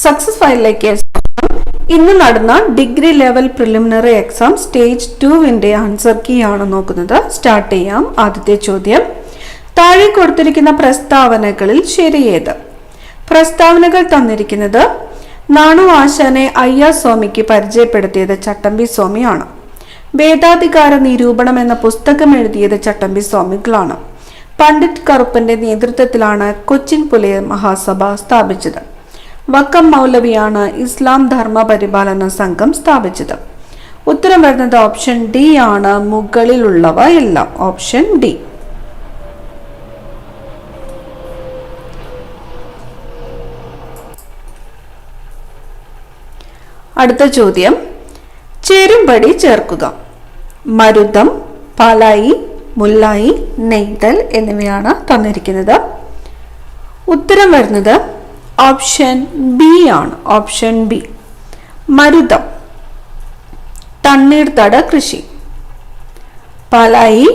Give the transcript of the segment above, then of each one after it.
Success ഫയലിലേക്ക് ഇന്ന് നടന്ന degree level preliminary exam stage 2 answer key ആണ് നോക്കുന്നത്. സ്റ്റാർട്ട് ചെയ്യാം. ആദ്യത്തെ ചോദ്യം, താഴെ കൊടുത്തിരിക്കുന്ന പ്രസ്താവനകളിൽ ശരിയേത്? പ്രസ്താവനകൾ തന്നിരിക്കുന്നത് നാണു ആശാനെ അയ്യാസ്വാമിക്ക് പരിചയപ്പെടുത്തിയത് ചട്ടമ്പി സ്വാമിയാണ്. വേദാധികാര നിരൂപണം എന്ന പുസ്തകം എഴുതിയത് ചട്ടമ്പി സ്വാമികളാണ്. പണ്ഡിറ്റ് കറുപ്പന്റെ നേതൃത്വത്തിലാണ് കൊച്ചിൻ പുലയ മഹാസഭ സ്ഥാപിച്ചത്. വക്കം മൗലവിയാണ് ഇസ്ലാം ധർമ്മ പരിപാലന സംഘം സ്ഥാപിച്ചത്. ഉത്തരം വരുന്നത് ഓപ്ഷൻ ഡി ആണ്. മുകളിലുള്ളവ എല്ലാം. Option D. അടുത്ത ചോദ്യം, ചേരുംപടി ചേർക്കുക. മരുതം, പാലായി, മുല്ലായി, നെയ്തൽ എന്നിവയാണ് തന്നിരിക്കുന്നത്. ഉത്തരം വരുന്നത് ഓപ്ഷൻ ബി ആണ്. Option B. മരുതം തണ്ണീർത്തട കൃഷി, പാലായി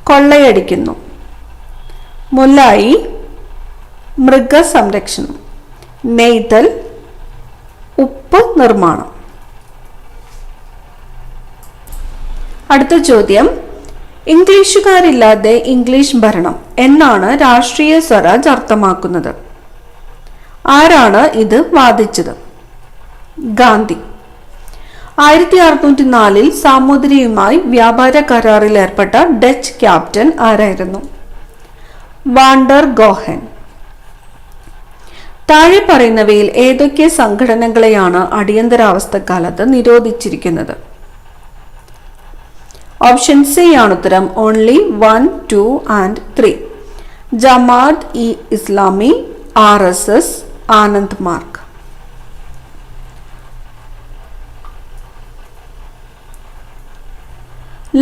കൊള്ളയടിക്കുന്നു, മുല്ലായി മൃഗസംരക്ഷണം, നെയ്തൽ ഉപ്പ് നിർമ്മാണം. അടുത്ത ചോദ്യം, ഇംഗ്ലീഷുകാരില്ലാതെ ഇംഗ്ലീഷ് ഭരണം എന്നാണ് രാഷ്ട്രീയ സ്വരാജ് അർത്ഥമാക്കുന്നത്. ആരാണ് ഇത് വാദിച്ചത്? ഗാന്ധി. 1604 സാമൂതിരിയുമായി വ്യാപാര കരാറിൽ ഏർപ്പെട്ട ഡച്ച് ക്യാപ്റ്റൻ ആരായിരുന്നു? വാണ്ടർ ഗോഹൻ. താഴെ പറയുന്നവയിൽ ഏതൊക്കെ സംഘടനകളെയാണ് അടിയന്തരാവസ്ഥക്കാലത്ത് നിരോധിച്ചിരിക്കുന്നത്? ഓപ്ഷൻ സി ആണ് ഉത്തരം. Only 1, 2 and 3. Jamaat e Islami, RSS, Ananda Marga.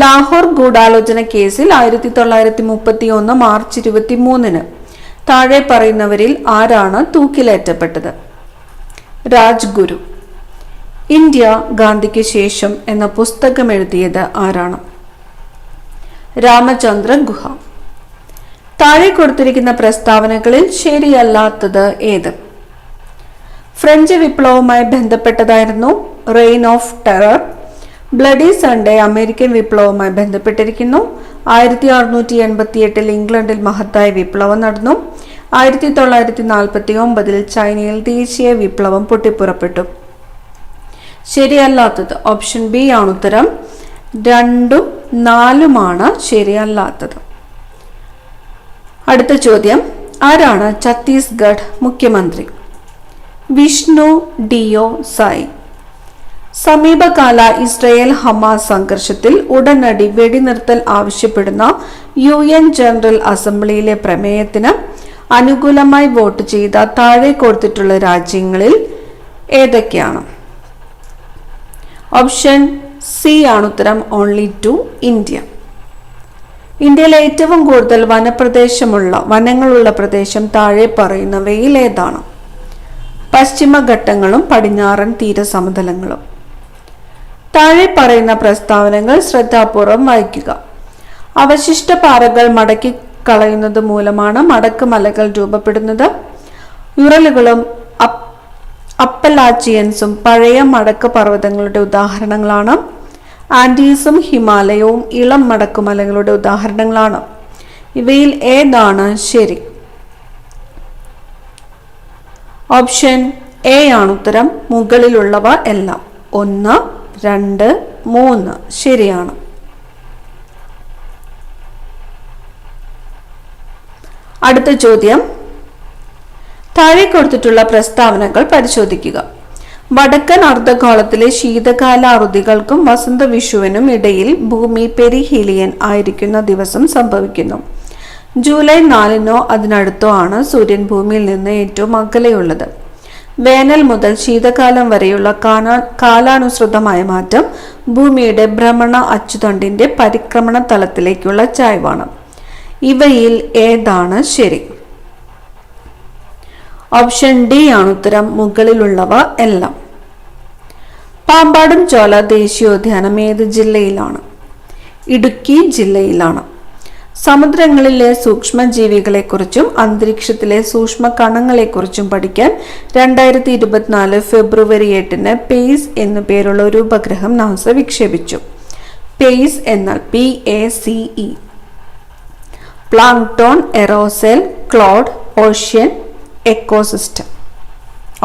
Lahore ഗൂഢാലോചന കേസിൽ 1931 മാർച്ച് 23 താഴെ പറയുന്നവരിൽ ആരാണ് തൂക്കിലേറ്റപ്പെട്ടത്? രാജ്ഗുരു. ഇന്ത്യ ഗാന്ധിക്ക് ശേഷം എന്ന പുസ്തകം എഴുതിയത് ആരാണ്? രാമചന്ദ്ര ഗുഹ. താഴെ കൊടുത്തിരിക്കുന്ന പ്രസ്താവനകളിൽ ശരിയല്ലാത്തത് ഏത്? ഫ്രഞ്ച് വിപ്ലവവുമായി ബന്ധപ്പെട്ടതായിരുന്നു. Reign of terror. Bloody Sunday American വിപ്ലവവുമായി ബന്ധപ്പെട്ടിരിക്കുന്നു. 1688 ഇംഗ്ലണ്ടിൽ മഹത്തായ വിപ്ലവം നടന്നു. 1949 ചൈനയിൽ ദേശീയ വിപ്ലവം പൊട്ടിപ്പുറപ്പെട്ടു. ശരിയല്ലാത്തത് ഓപ്ഷൻ ബി ആണ് ഉത്തരം. 2ഉം 4ഉമാണ് ശരിയല്ലാത്തത്. അടുത്ത ചോദ്യം, ആരാണ് ഛത്തീസ്ഗഡ് മുഖ്യമന്ത്രി? വിഷ്ണു ഡിയോ സായ്. സമീപകാല ഇസ്രയേൽ ഹമാസ് സംഘർഷത്തിൽ ഉടനടി വെടിനിർത്തൽ ആവശ്യപ്പെടുന്ന UN ജനറൽ അസംബ്ലിയിലെ പ്രമേയത്തിന് അനുകൂലമായി വോട്ട് ചെയ്ത താഴെ കൊടുത്തിട്ടുള്ള രാജ്യങ്ങളിൽ ഏതൊക്കെയാണ്? ഓപ്ഷൻ സി ആണ് ഉത്തരം. Only 2, India. ഇന്ത്യയിലെ ഏറ്റവും കൂടുതൽ വനങ്ങളുള്ള പ്രദേശം താഴെ പറയുന്നവയിൽ ഏതാണ്? പശ്ചിമഘട്ടങ്ങളും പടിഞ്ഞാറൻ തീരസമതലങ്ങളും. താഴെ പറയുന്ന പ്രസ്താവനകൾ ശ്രദ്ധാപൂർവം വായിക്കുക. അവശിഷ്ട പാറകൾ മടക്കി കളയുന്നത് മൂലമാണ് മടക്ക് മലകൾ രൂപപ്പെടുന്നത്. യുറലുകളും അപ്പലാച്ചിയൻസും പഴയ മടക്ക് പർവ്വതങ്ങളുടെ ഉദാഹരണങ്ങളാണ്. ആൻഡീസും ഹിമാലയവും ഇളം മടക്കുമലകളുടെ ഉദാഹരണങ്ങളാണ്. ഇവയിൽ ഏതാണ് ശരി? ഓപ്ഷൻ എ ആണ് ഉത്തരം. മുകളിലുള്ളവ എല്ലാം. 1, 2, 3 ശരിയാണ്. അടുത്ത ചോദ്യം, താഴെ കൊടുത്തിട്ടുള്ള പ്രസ്താവനകൾ പരിശോധിക്കുക. വടക്കൻ അർദ്ധഗോളത്തിലെ ശീതകാല അറുതികൾക്കും വസന്ത വിഷുവിനും ഇടയിൽ ഭൂമി പെരിഹീലിയൻ ആയിരിക്കുന്ന ദിവസം സംഭവിക്കുന്നു. ജൂലൈ 4 അതിനടുത്തോ ആണ് സൂര്യൻ ഭൂമിയിൽ നിന്ന് ഏറ്റവും അകലെയുള്ളത്. വേനൽ മുതൽ ശീതകാലം വരെയുള്ള കാലാനുസൃതമായ മാറ്റം ഭൂമിയുടെ ഭ്രമണ അച്ചുതണ്ടിന്റെ പരിക്രമണ തലത്തിലേക്കുള്ള ചായ്വാണ്. ഇവയിൽ ഏതാണ് ശരി? ഓപ്ഷൻ ഡി ആണ് ഉത്തരം. മുകളിലുള്ളവ എല്ലാം. പാമ്പാടും ചോല ദേശീയോദ്യാനം ഏത് ജില്ലയിലാണ്? ഇടുക്കി ജില്ലയിലാണ്. സമുദ്രങ്ങളിലെ സൂക്ഷ്മജീവികളെക്കുറിച്ചും അന്തരീക്ഷത്തിലെ സൂക്ഷ്മ കണങ്ങളെക്കുറിച്ചും പഠിക്കാൻ 2024 ഫെബ്രുവരി 8 പേസ് എന്നു പേരുള്ള ഒരു ഉപഗ്രഹം നാസ വിക്ഷേപിച്ചു. പേസ് എന്നാൽ PACE. Plankton, aerosol, cloud, ocean, ecosystem.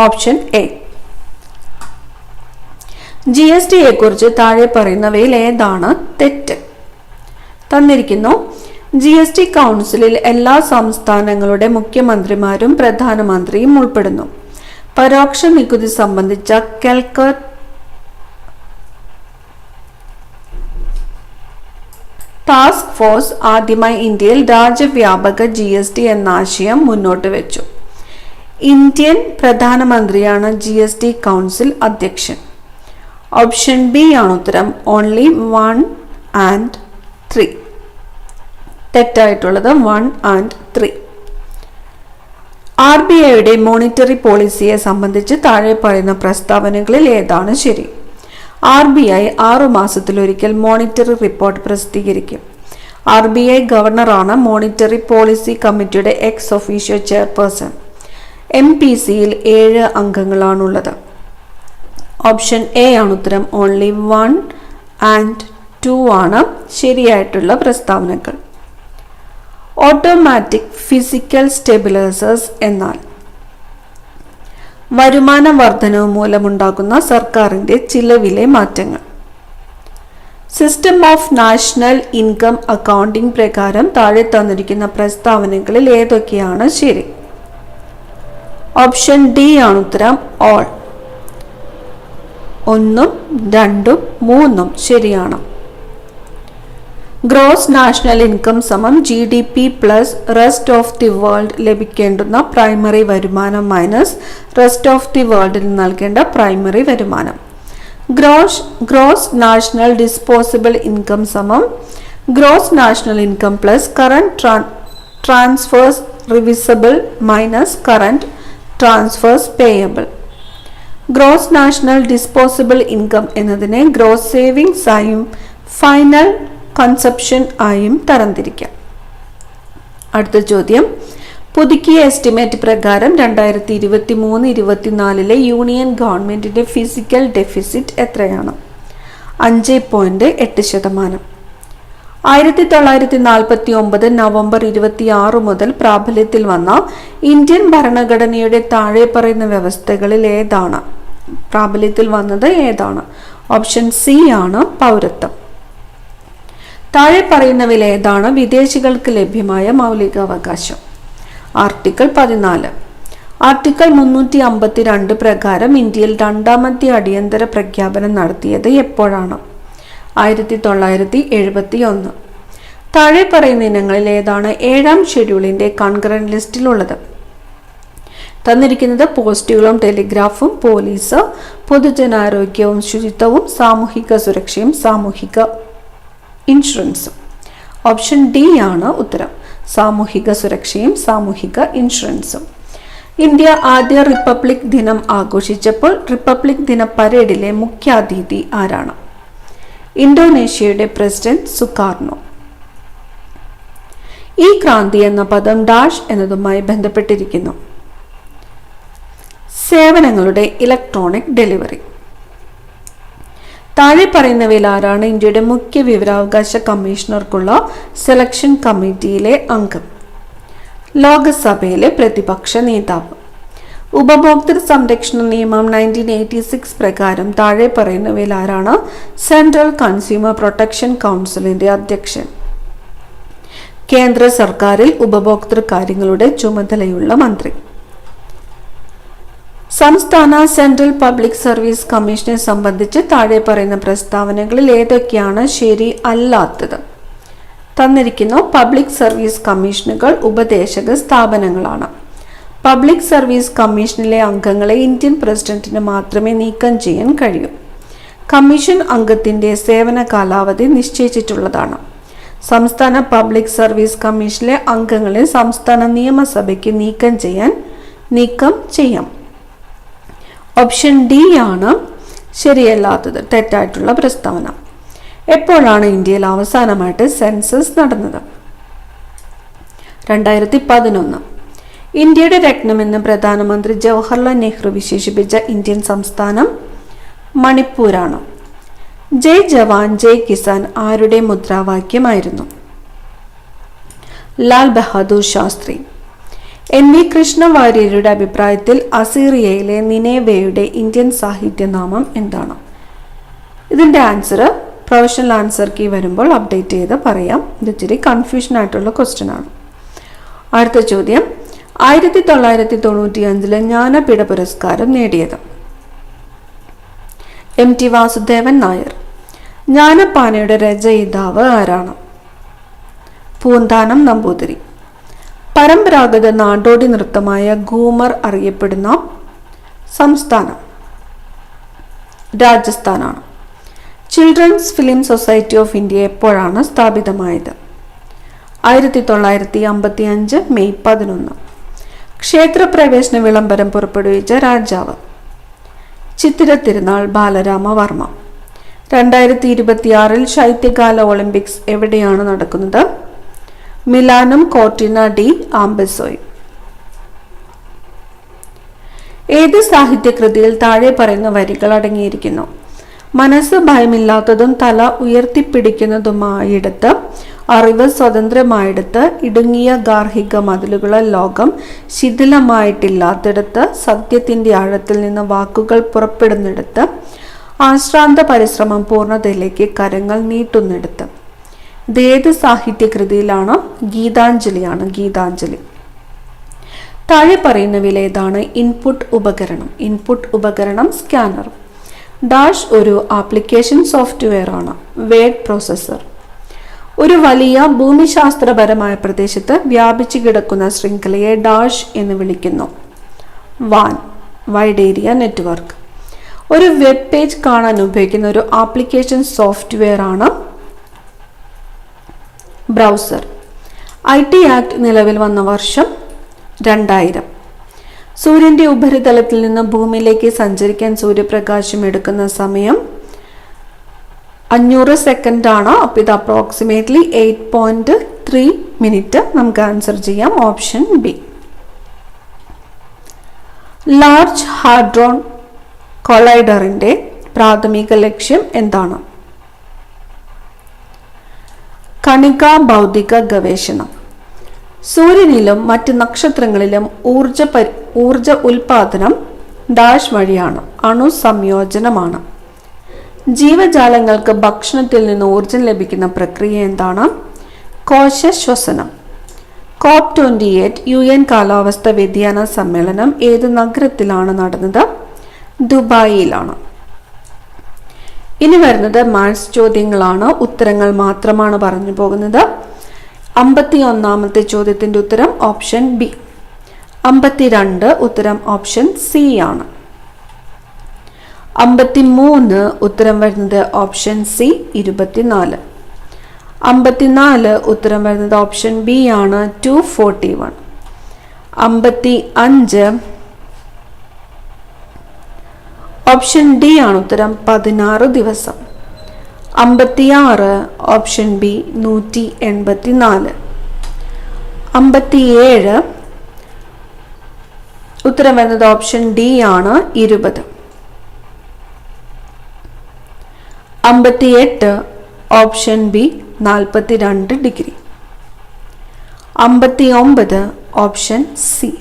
Option A. GSTയെ കുറിച്ച് താഴെ പറയുന്നവയിൽ ഏതാണ് തെറ്റ്? തന്നിരിക്കുന്നു. GST കൗൺസിലിൽ എല്ലാ സംസ്ഥാനങ്ങളുടെ മുഖ്യമന്ത്രിമാരും പ്രധാനമന്ത്രിയും ഉൾപ്പെടുന്നു. പരോക്ഷ നികുതി സംബന്ധിച്ച കൽക്കത്ത ടാസ്ക് ഫോഴ്സ് ആദ്യമായി ഇന്ത്യയിൽ രാജ്യവ്യാപക GST എന്ന ആശയം മുന്നോട്ട് വെച്ചു. ഇന്ത്യൻ പ്രധാനമന്ത്രിയാണ് GST കൗൺസിൽ അധ്യക്ഷൻ. ഓപ്ഷൻ ബി ആണ് ഉത്തരം. Only 1 and 3. തെറ്റായിട്ടുള്ളത് 1 and 3. RBIയുടെ മോണിറ്ററി പോളിസിയെ സംബന്ധിച്ച് താഴെ പറയുന്ന പ്രസ്താവനകളിൽ ഏതാണ് ശരി? RBI 6 മാസത്തിലൊരിക്കൽ മോണിറ്ററി റിപ്പോർട്ട് പ്രസിദ്ധീകരിക്കും. RBI ഗവർണറാണ് മോണിറ്ററി പോളിസി കമ്മിറ്റിയുടെ എക്സ് ഒഫീഷ്യോ ചെയർപേഴ്സൺ. MPCയിൽ 7 അംഗങ്ങളാണുള്ളത്. ഓപ്ഷൻ എ ആണ് ഉത്തരം. ഓൺലി 1 and 2 ആണ് ശരിയായിട്ടുള്ള പ്രസ്താവനകൾ. ഓട്ടോമാറ്റിക് ഫിസിക്കൽ സ്റ്റെബിലൈസേഴ്സ് എന്നാൽ വരുമാന വർധനവ് മൂലമുണ്ടാകുന്ന സർക്കാരിന്റെ ചിലവിലെ മാറ്റങ്ങൾ. System of national income accounting പ്രകാരം താഴെ തന്നിരിക്കുന്ന പ്രസ്താവനകളിൽ ഏതൊക്കെയാണ് ശരി? ഓപ്ഷൻ ഡി ആണ് ഉത്തരം. ഓൾ. 1, 2, 3 ശരിയാണ്. ഗ്രോസ് നാഷണൽ ഇൻകം സമം GDP plus rest of the world ലഭിക്കേണ്ടുന്ന പ്രൈമറി വരുമാനം മൈനസ് റെസ്റ്റ് ഓഫ് ദി വേൾഡിൽ നൽകേണ്ട പ്രൈമറി വരുമാനം. ഗ്രോസ് നാഷണൽ ഡിസ്പോസിബിൾ ഇൻകം സമം gross national income plus current transfers receivable minus current transfers payable. Gross national disposable income എന്നതിനെ gross savings ആയും final consumption ആയും തരംതിരിക്കാം. അടുത്ത ചോദ്യം. പുതുക്കിയ എസ്റ്റിമേറ്റ് പ്രകാരം 2023-24 യൂണിയൻ ഗവൺമെന്റിന്റെ ഫിസിക്കൽ ഡെഫിസിറ്റ് എത്രയാണ്? 5.8%. 1949 നവംബർ 26 മുതൽ പ്രാബല്യത്തിൽ വന്ന ഇന്ത്യൻ ഭരണഘടനയുടെ താഴെ പറയുന്ന വ്യവസ്ഥകളിൽ ഏതാണ് പ്രാബല്യത്തിൽ വന്നത്? ഏതാണ്? ഓപ്ഷൻ സി ആണ് പൗരത്വം. താഴെ പറയുന്നവയിൽ ഏതാണ് വിദേശികൾക്ക് ലഭ്യമായ മൗലികാവകാശം? ആർട്ടിക്കിൾ 14. ആർട്ടിക്കിൾ 352 പ്രകാരം ഇന്ത്യയിൽ രണ്ടാമത്തെ അടിയന്തര പ്രഖ്യാപനം നടത്തിയത് എപ്പോഴാണ്? 1971. താഴെ പറയുന്ന ഇനങ്ങളിൽ ഏതാണ് 7ാം ഷെഡ്യൂളിന്റെ കൺകറന്റ് ലിസ്റ്റിലുള്ളത്? തന്നിരിക്കുന്നത് പോസ്റ്റുകളും ടെലിഗ്രാഫും, പോലീസ്, പൊതുജനാരോഗ്യവും ശുചിത്വവും, സാമൂഹിക സുരക്ഷയും സാമൂഹിക ഇൻഷുറൻസും. ഓപ്ഷൻ ഡി ആണ് ഉത്തരം. സാമൂഹിക സുരക്ഷയും സാമൂഹിക ഇൻഷുറൻസും. ഇന്ത്യ ആദ്യ റിപ്പബ്ലിക് ദിനം ആഘോഷിച്ചപ്പോൾ റിപ്പബ്ലിക് ദിന പരേഡിലെ മുഖ്യാതിഥി ആരാണ്? ഇന്തോനേഷ്യയുടെ പ്രസിഡന്റ് സുകാർണോ. ഈ ക്രാന്തി എന്ന പദം ഡാഷ് എന്നതുമായി ബന്ധപ്പെട്ടിരിക്കുന്നു. സേവനങ്ങളുടെ ഇലക്ട്രോണിക് ഡെലിവറി. താഴെ പറയുന്നവയിൽ ആരാണ് ഇന്ത്യയുടെ മുഖ്യ വിവരാവകാശ കമ്മീഷണർക്കുള്ള സെലക്ഷൻ കമ്മിറ്റിയിലെ അംഗം? ലോകസഭയിലെ പ്രതിപക്ഷ നേതാവ്. ഉപഭോക്തൃ സംരക്ഷണ നിയമം 1986 പ്രകാരം താഴെ പറയുന്നവയിൽ ആരാണ് സെൻട്രൽ കൺസ്യൂമർ പ്രൊട്ടക്ഷൻ കൗൺസിലിന്റെ അധ്യക്ഷൻ? കേന്ദ്ര സർക്കാരിൽ ഉപഭോക്തൃ കാര്യങ്ങളുടെ ചുമതലയുള്ള മന്ത്രി. സംസ്ഥാന സെൻട്രൽ പബ്ലിക് സർവീസ് കമ്മീഷനെ സംബന്ധിച്ച് താഴെ പറയുന്ന പ്രസ്താവനകളിൽ ഏതൊക്കെയാണ് ശരി അല്ലാത്തത്? തന്നിരിക്കുന്നു. പബ്ലിക് സർവീസ് കമ്മീഷനുകൾ ഉപദേശക സ്ഥാപനങ്ങളാണ്. പബ്ലിക് സർവീസ് കമ്മീഷനിലെ അംഗങ്ങളെ ഇന്ത്യൻ പ്രസിഡന്റിന് മാത്രമേ നീക്കം ചെയ്യാൻ കഴിയൂ. കമ്മീഷൻ അംഗത്തിന്റെ സേവന കാലാവധി നിശ്ചയിച്ചിട്ടുള്ളതാണ്. സംസ്ഥാന പബ്ലിക് സർവീസ് കമ്മീഷനിലെ അംഗങ്ങളെ സംസ്ഥാന നിയമസഭയ്ക്ക് നീക്കം ചെയ്യാം. ഓപ്ഷൻ ഡി ആണ് ശരിയല്ലാത്തത്, തെറ്റായിട്ടുള്ള പ്രസ്താവന. എപ്പോഴാണ് ഇന്ത്യയിൽ അവസാനമായിട്ട് സെൻസസ് നടന്നത്? 2011. ഇന്ത്യയുടെ രത്നമെന്ന് പ്രധാനമന്ത്രി ജവഹർലാൽ നെഹ്റു വിശേഷിപ്പിച്ച ഇന്ത്യൻ സംസ്ഥാനം മണിപ്പൂരാണ്. ജയ് ജവാൻ ജയ് കിസാൻ ആരുടെ മുദ്രാവാക്യമായിരുന്നു? ലാൽ ബഹാദൂർ ശാസ്ത്രി. NV കൃഷ്ണവാര്യരുടെ അഭിപ്രായത്തിൽ അസീറിയയിലെ നിനേവയുടെ ഇന്ത്യൻ സാഹിത്യനാമം എന്താണ്? ഇതിൻ്റെ ആൻസർ പ്രൊഫഷണൽ ആൻസർ കീ വരുമ്പോൾ അപ്ഡേറ്റ് ചെയ്ത് പറയാം. ഇത് ഇച്ചിരി കൺഫ്യൂഷൻ ആയിട്ടുള്ള ക്വസ്റ്റ്യൻ ആണ്. അടുത്ത ചോദ്യം, 1995 ജ്ഞാനപീഠ പുരസ്കാരം നേടിയത്? MT വാസുദേവൻ നായർ. ജ്ഞാനപ്പാനയുടെ രചയിതാവ് ആരാണ്? പൂന്താനം നമ്പൂതിരി. പരമ്പരാഗത നാടോടി നൃത്തമായ ഘൂമർ അറിയപ്പെടുന്ന സംസ്ഥാനം രാജസ്ഥാനാണ്. Children's film society of India എപ്പോഴാണ് സ്ഥാപിതമായത്? 1955 മെയ് 11. ക്ഷേത്രപ്രവേശന വിളംബരം പുറപ്പെടുവിച്ച രാജാവ്? ചിത്തിര തിരുനാൾ ബാലരാമവർമ്മ. 2026 ശൈത്യകാല ഒളിമ്പിക്സ് എവിടെയാണ് നടക്കുന്നത്? മിലാനും കോർട്ടിന ഡി ആംബസോയും. ഏത് സാഹിത്യകൃതിയിൽ താഴെ പറയുന്ന വരികൾ അടങ്ങിയിരിക്കുന്നു? മനസ്സ് ഭയമില്ലാത്തതും തല ഉയർത്തിപ്പിടിക്കുന്നതുമായിടത്ത്, അറിവ് സ്വതന്ത്രമായിടത്ത്, ഇടുങ്ങിയ ഗാർഹിക മതിലുകളാൽ ലോകം ശിഥിലമായിട്ടില്ലാത്തിടത്ത്, സത്യത്തിന്റെ ആഴത്തിൽ നിന്ന് വാക്കുകൾ പുറപ്പെടുന്നിടത്ത്, ആശ്രാന്ത പരിശ്രമം പൂർണ്ണതയിലേക്ക് കരങ്ങൾ നീട്ടുന്നിടത്ത്. ഇതേത് സാഹിത്യകൃതിയിലാണ്? ഗീതാഞ്ജലിയാണ്. ഗീതാഞ്ജലി. താഴെ പറയുന്നവയിൽ ഏതാണ് ഇൻപുട്ട് ഉപകരണം? ഇൻപുട്ട് ഉപകരണം സ്കാനർ. ഡാഷ് ഒരു ആപ്ലിക്കേഷൻ സോഫ്റ്റ്വെയർ ആണ്. Word processor. ഒരു വലിയ ഭൂമിശാസ്ത്രപരമായ പ്രദേശത്ത് വ്യാപിച്ചു കിടക്കുന്ന ശൃംഖലയെ ഡാഷ് എന്ന് വിളിക്കുന്നു. വാൻ. Wide area network. ഒരു വെബ് പേജ് കാണാൻ ഉപയോഗിക്കുന്ന ഒരു ആപ്ലിക്കേഷൻ സോഫ്റ്റ്വെയർ ആണ് ബ്രൗസർ. IT ആക്ട് നിലവിൽ വന്ന വർഷം 2000. സൂര്യന്റെ ഉപരിതലത്തിൽ നിന്ന് ഭൂമിയിലേക്ക് സഞ്ചരിക്കാൻ സൂര്യപ്രകാശം എടുക്കുന്ന സമയം 500 സെക്കൻഡ് ആണ്. അപ്പോൾ ഇത് അപ്രോക്സിമേറ്റ്ലി 8.3 മിനിറ്റ്. നമുക്ക് ആൻസർ ചെയ്യാം ഓപ്ഷൻ ബി. ലാർജ് ഹാഡ്രോൺ കൊളൈഡറിന്റെ പ്രാഥമിക ലക്ഷ്യം എന്താണ്? കണികാ ഭൗതിക ഗവേഷണം. സൂര്യനിലും മറ്റ് നക്ഷത്രങ്ങളിലും ഊർജ ഉൽപാദനം ഡാഷ് വഴിയാണ്. അണുസംയോജനമാണ്. ജീവജാലങ്ങൾക്ക് ഭക്ഷണത്തിൽ നിന്ന് ഊർജം ലഭിക്കുന്ന പ്രക്രിയ എന്താണ്? കോശശ്വസനം. COP28 UN കാലാവസ്ഥ വ്യതിയാന സമ്മേളനം ഏത് നഗരത്തിലാണ് നടന്നത്? ദുബായിലാണ്. ഇനി വരുന്നത് മാത്സ് ചോദ്യങ്ങളാണ്. ഉത്തരങ്ങൾ മാത്രമാണ് പറഞ്ഞു പോകുന്നത്. 51ാമത്തെ ചോദ്യത്തിന്റെ ഉത്തരം ഓപ്ഷൻ ബി. 52 ഉത്തരം ഓപ്ഷൻ സി ആണ്. 53 ഉത്തരം വരുന്നത് ഓപ്ഷൻ സി. 24. 54 ഉത്തരം വരുന്നത് ഓപ്ഷൻ ബി ആണ്. 241. 55 ഓപ്ഷൻ ഡി ആണ് ഉത്തരം. 16 ദിവസം. 56 ഓപ്ഷൻ ബി 184. 57 ഉത്തരം വരുന്നത് ഓപ്ഷൻ ഡി ആണ്. 20. 58 option B 42 degree. 59 option C.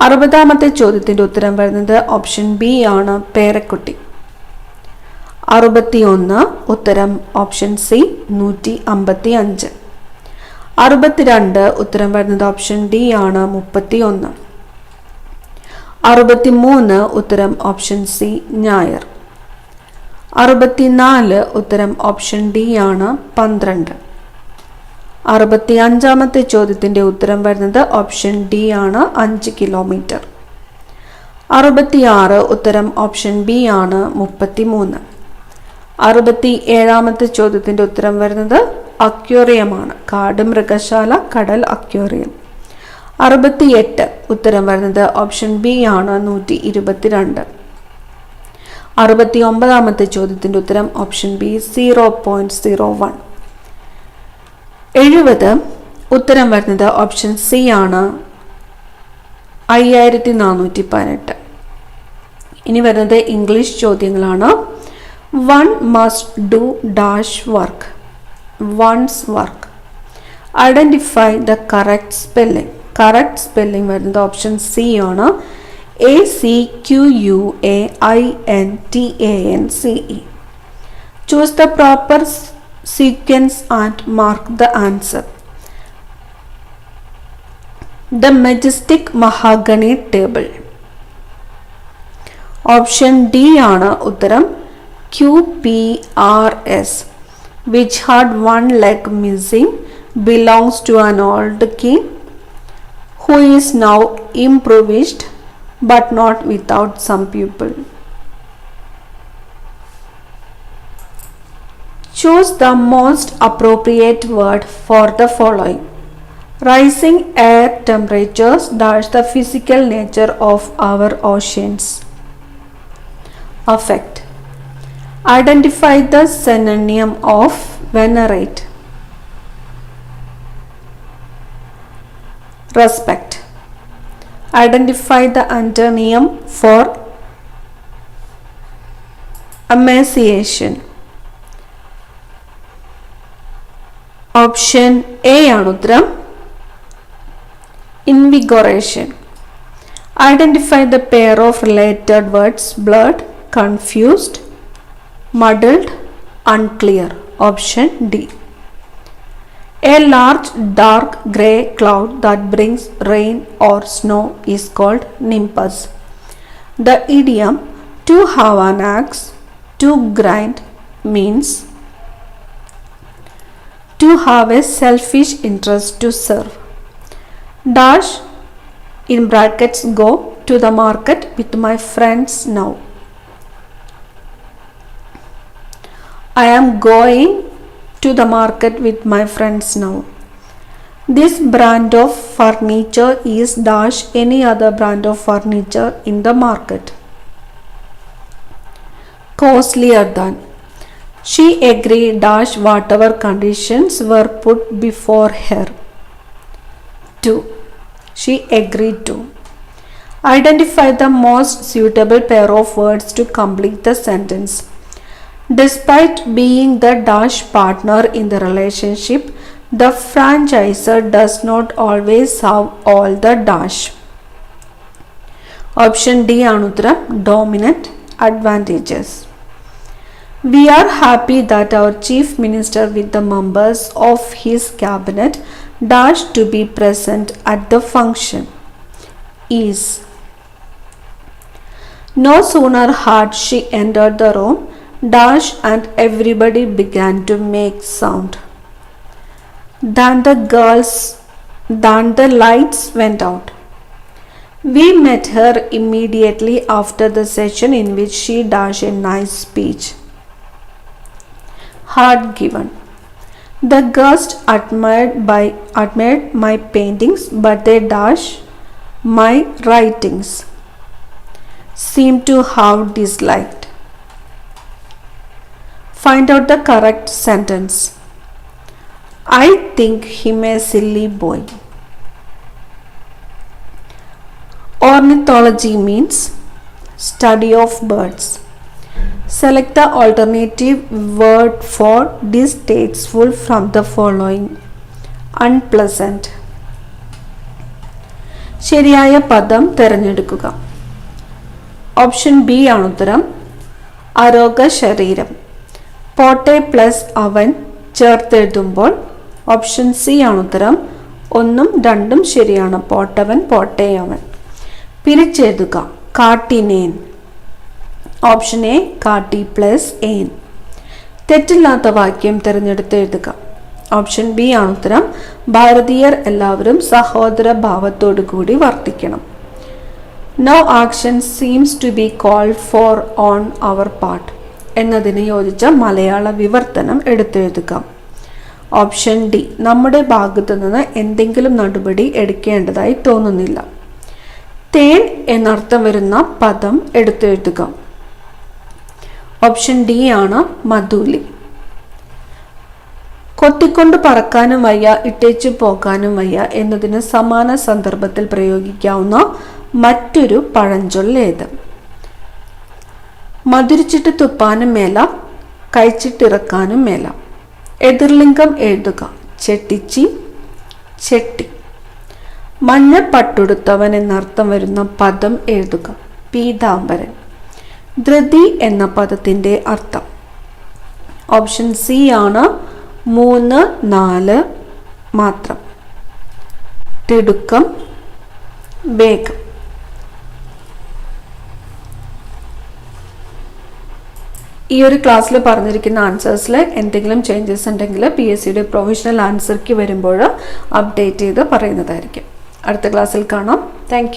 60ാമത്തെ ചോദ്യത്തിന്റെ ഉത്തരം വരുന്നത് ഓപ്ഷൻ ബി ആണ്. പേരക്കുട്ടി. 61 ഉത്തരം ഓപ്ഷൻ സി. 155. 62 ഉത്തരം വരുന്നത് ഓപ്ഷൻ ഡി ആണ്. 31. 63 ഉത്തരം ഓപ്ഷൻ സി. ഞായർ. 64 ഉത്തരം ഓപ്ഷൻ ഡി ആണ്. 12. 65ാമത്തെ ചോദ്യത്തിന്റെ ഉത്തരം വരുന്നത് ഓപ്ഷൻ ഡി ആണ്. 5 കിലോമീറ്റർ. 66 ഉത്തരം ഓപ്ഷൻ ബി ആണ്. 33. 67ാമത്തെ ചോദ്യത്തിന്റെ ഉത്തരം വരുന്നത് അക്വേറിയമാണ്. കാട് മൃഗശാല, കടൽ അക്വേറിയം. 68 ഉത്തരം വരുന്നത് ഓപ്ഷൻ ബി ആണ്. 122. 69ാമത്തെ ചോദ്യത്തിന്റെ ഉത്തരം ഓപ്ഷൻ ബി 0.01. 70 ഉത്തരം വരുന്നത് ഓപ്ഷൻ സി ആണ്, 5418. ഇനി വരുന്നത് ഇംഗ്ലീഷ് ചോദ്യങ്ങളാണ്. One must do dash work, one's work. Identify the correct spelling. Correct spelling വരുന്നത് ഓപ്ഷൻ സി ആണ്, ACQUAINTANCE. Choose the proper sequence and mark the answer. The majestic mahogany table. Option D ആണ് ഉത്തരം, QPRS, which had one leg missing, belongs to an old king who is now impoverished but not without some people. Choose the most appropriate word for the following. Rising air temperatures dash the physical nature of our oceans. Affect. Identify the synonym of venerate. Respect. Identify the antonym for emaciation. Option A ആണ് ഉത്തരം, invigoration. Identify the pair of related words blurred, confused, muddled, unclear. Option D. A large dark grey cloud that brings rain or snow is called nimbus. The idiom to have an axe to grind means to have a selfish interest to serve. Dash in brackets go to the market with my friends now. I am going to the market with my friends now. This brand of furniture is dash any other brand of furniture in the market. Costlier than. She agreed dash whatever conditions were put before her. 2. She agreed to. Identify the most suitable pair of words to complete the sentence. Despite being the dash partner in the relationship, the franchisor does not always have all the dash. Option D ആണ് ഉത്തരം, dominant advantages. We are happy that our chief minister with the members of his cabinet dash to be present at the function. Is. No sooner had she entered the room dash and everybody began to make sound. Then the lights went out. We met her immediately after the session in which she dashed a nice speech. Had given. The guests admired my paintings, but they dash my writings. Seem to have disliked. Find out the correct sentence. I think him a silly boy. Ornithology means study of birds. Select the alternative word for distasteful from the following. Unpleasant. ശരിയായ പദം തിരഞ്ഞെടുക്കുക. Option B ആണ് ഉത്തരം, അരോഗ ശരീരം. പോട്ടെ plus അവൻ ചേർത്തെഴുതുമ്പോൾ option C ആണ് ഉത്തരം, 1ഉം 2ഉം ശരിയാണ്. പോട്ടവൻ പോട്ടെ അവൻ. പിരിച്ചെഴുതുക. കാട്ടിനേൻ. ഓപ്ഷൻ എ കാട്ടി പ്ലസ് ഏൻ. തെറ്റില്ലാത്ത വാക്യം തിരഞ്ഞെടുത്ത് എഴുതുക. ഓപ്ഷൻ ബി ആണ് ഉത്തരം, ഭാരതീയർ എല്ലാവരും സഹോദര ഭാവത്തോടു കൂടി വർത്തിക്കണം. No action seems to be called for on our part എന്നതിന് യോജിച്ച മലയാള വിവർത്തനം എടുത്തെഴുതുക. ഓപ്ഷൻ ഡി, നമ്മുടെ ഭാഗത്തു നിന്ന് എന്തെങ്കിലും നടപടി എടുക്കേണ്ടതായി തോന്നുന്നില്ല. തേൻ എന്നർത്ഥം വരുന്ന പദം എടുത്തെഴുതുക. ഓപ്ഷൻ ഡി ആണ് മധുലി. കൊത്തിക്കൊണ്ട് പറക്കാനും വയ്യ, ഇട്ടേച്ചു പോകാനും വയ്യ എന്നതിന് സമാന സന്ദർഭത്തിൽ പ്രയോഗിക്കാവുന്ന മറ്റൊരു പഴഞ്ചൊല്ല് ഏത്? മധുരിച്ചിട്ട് തുപ്പാനും മേല, കഴിച്ചിട്ടിറക്കാനും മേല. എതിർലിംഗം എഴുതുക. ചെട്ടിച്ചി, ചെട്ടി. മഞ്ഞ പട്ടുടുത്തവൻ എന്നർത്ഥം വരുന്ന പദം എഴുതുക. പീതാംബരൻ. ധൃതി എന്ന പദത്തിന്റെ അർത്ഥം? ഓപ്ഷൻ സി ആണ് 3, 4 മാത്രം. തിടുക്കം, വേഗം. ഈ ഒരു ക്ലാസ്സിൽ പറഞ്ഞിരിക്കുന്ന ആൻസേഴ്സിൽ എന്തെങ്കിലും ചേഞ്ചസ് ഉണ്ടെങ്കിൽ PSCയുടെ പ്രൊവിഷണൽ ആൻസർക്ക് വരുമ്പോൾ അപ്ഡേറ്റ് ചെയ്ത് പറയുന്നതായിരിക്കും. അടുത്ത ക്ലാസ്സിൽ കാണാം. താങ്ക്